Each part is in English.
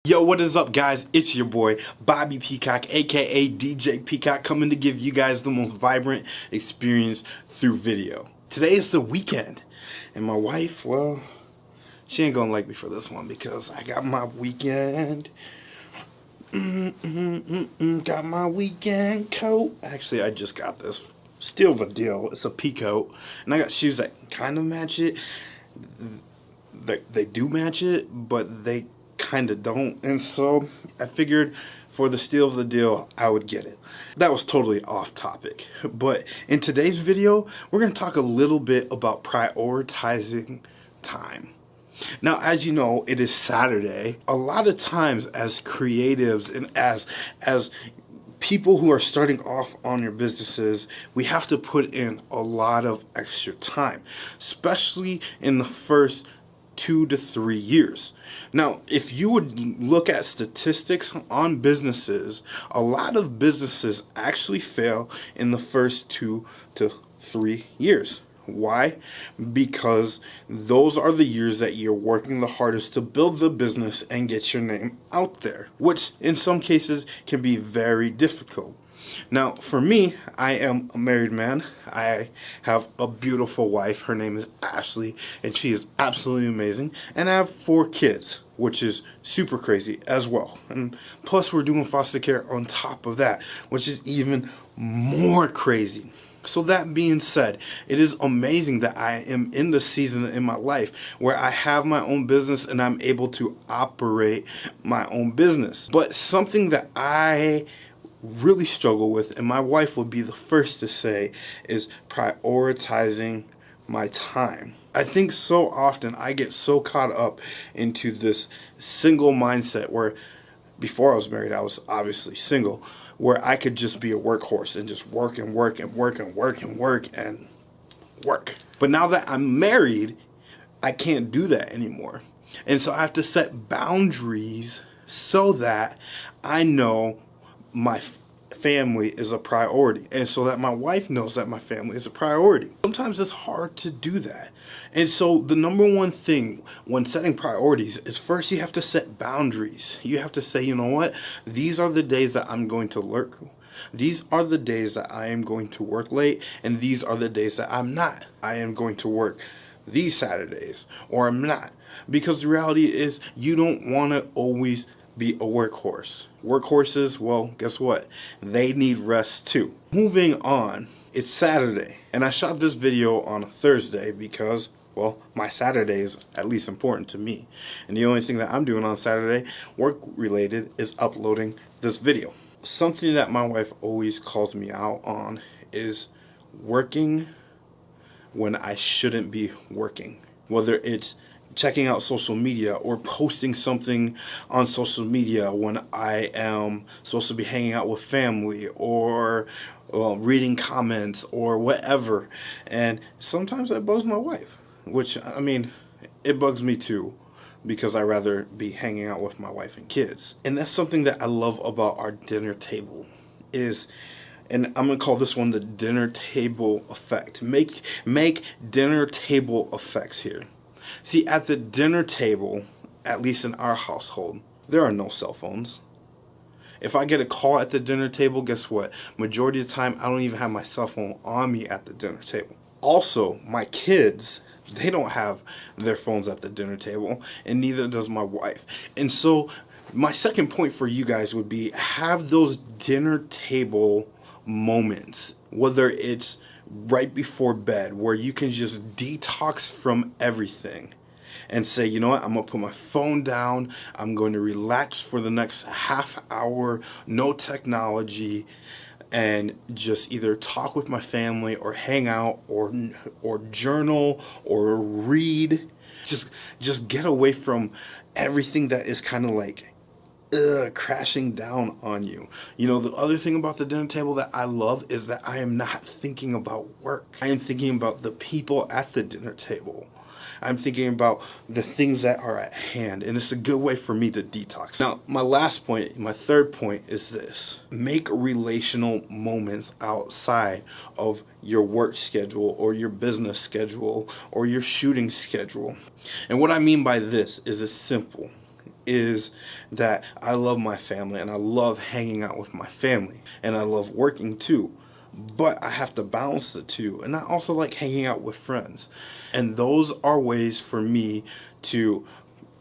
Yo, what is up, guys? It's your boy, Bobby Peacock, aka DJ Peacock, coming to give you guys the most vibrant experience through video. Today is the weekend, and my wife, well, she ain't gonna like me for this one because I got my weekend. Got my weekend coat. Actually, I just got this. Steal the deal. It's a peacoat, and I got shoes that kind of match it. They do match it, but they kind of don't, and so I figured for the steal of the deal I would get it. That was totally off topic, but in today's video we're going to talk a little bit about prioritizing time. Now, as you know, it is Saturday. A lot of times as creatives and as people who are starting off on your businesses, we have to put in a lot of extra time, especially in the first 2 to 3 years. Now, if you would look at statistics on businesses, a lot of businesses actually fail in the first 2 to 3 years. Why? Because those are the years that you're working the hardest to build the business and get your name out there, which in some cases can be very difficult. Now, for me, I am a married man. I have a beautiful wife. Her name is Ashley, and she is absolutely amazing. And I have 4 kids, which is super crazy as well. And plus, we're doing foster care on top of that, which is even more crazy. So that being said, it is amazing that I am in the season in my life where I have my own business and I'm able to operate my own business. But something that I really struggle with, and my wife would be the first to say, is prioritizing my time. I think so often I get so caught up into this single mindset where before I was married, I was obviously single, where I could just be a workhorse and just work and work and work and work and work and work. But now that I'm married, I can't do that anymore. And so I have to set boundaries so that I know my family is a priority, and so that my wife knows that my family is a priority. Sometimes it's hard to do that, and so the number one thing when setting priorities is first you have to set boundaries. You have to say, you know what, these are the days that I'm going to work. These are the days that I am going to work late, and these are the days that I'm not. I am going to work these Saturdays, or I'm not, because the reality is you don't want to always be a workhorse. Workhorses, well, guess what? They need rest too. Moving on, it's Saturday, and I shot this video on a Thursday because, well, my Saturday is at least important to me. And the only thing that I'm doing on Saturday, work related, is uploading this video. Something that my wife always calls me out on is working when I shouldn't be working. Whether it's checking out social media or posting something on social media when I am supposed to be hanging out with family, or reading comments or whatever. And sometimes that bugs my wife, which, I mean, it bugs me too, because I'd rather be hanging out with my wife and kids. And that's something that I love about our dinner table is, and I'm going to call this one the dinner table effect. Make dinner table effects here. See, at the dinner table, at least in our household, there are no cell phones. If I get a call at the dinner table, guess what? Majority of the time, I don't even have my cell phone on me at the dinner table. Also, my kids, they don't have their phones at the dinner table, and neither does my wife. And so my second point for you guys would be have those dinner table moments, whether it's right before bed where you can just detox from everything and say, you know what, I'm gonna put my phone down, I'm going to relax for the next half hour, no technology, and just either talk with my family or hang out or journal or read. Just get away from everything that is kind of like crashing down on you. You know, the other thing about the dinner table that I love is that I am not thinking about work. I am thinking about the people at the dinner table. I'm thinking about the things that are at hand, and it's a good way for me to detox. Now, my last point, my third point is this. Make relational moments outside of your work schedule or your business schedule or your shooting schedule. And what I mean by this is it's simple. is that I love my family and I love hanging out with my family and I love working too. But I have to balance the two, and I also like hanging out with friends. And those are ways for me to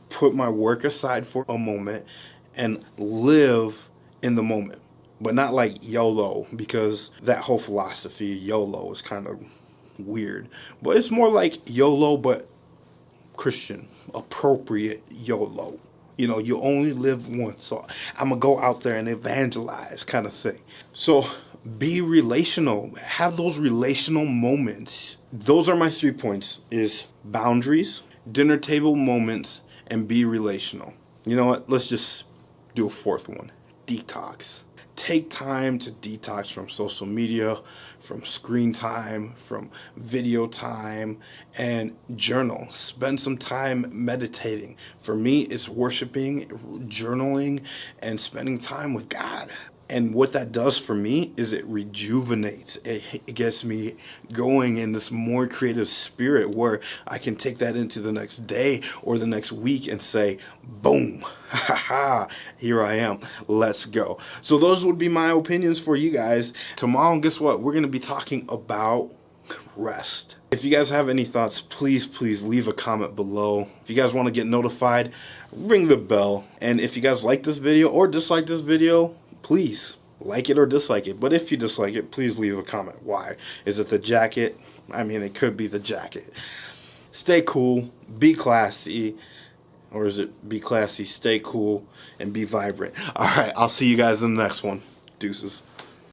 put my work aside for a moment and live in the moment. But not like YOLO, because that whole philosophy, YOLO, is kind of weird. But it's more like YOLO, but Christian, appropriate YOLO. You know, you only live once, so I'm going to go out there and evangelize kind of thing. So be relational. Have those relational moments. Those are my 3 points, is boundaries, dinner table moments, and be relational. You know what? Let's just do a 4th one. Detox. Take time to detox from social media, from screen time, from video time, and journal. Spend some time meditating. For me, it's worshiping, journaling, and spending time with God. And what that does for me is it rejuvenates. It gets me going in this more creative spirit where I can take that into the next day or the next week and say, boom, ha ha, here I am, let's go. So those would be my opinions for you guys. Tomorrow, guess what? We're going to be talking about rest. If you guys have any thoughts, please leave a comment below. If you guys want to get notified, ring the bell. And if you guys like this video or dislike this video, please like it or dislike it. But if you dislike it, please leave a comment. Why? Is it the jacket? I mean, it could be the jacket. Stay cool, be classy. Or is it be classy, stay cool, and be vibrant? All right, I'll see you guys in the next one. Deuces.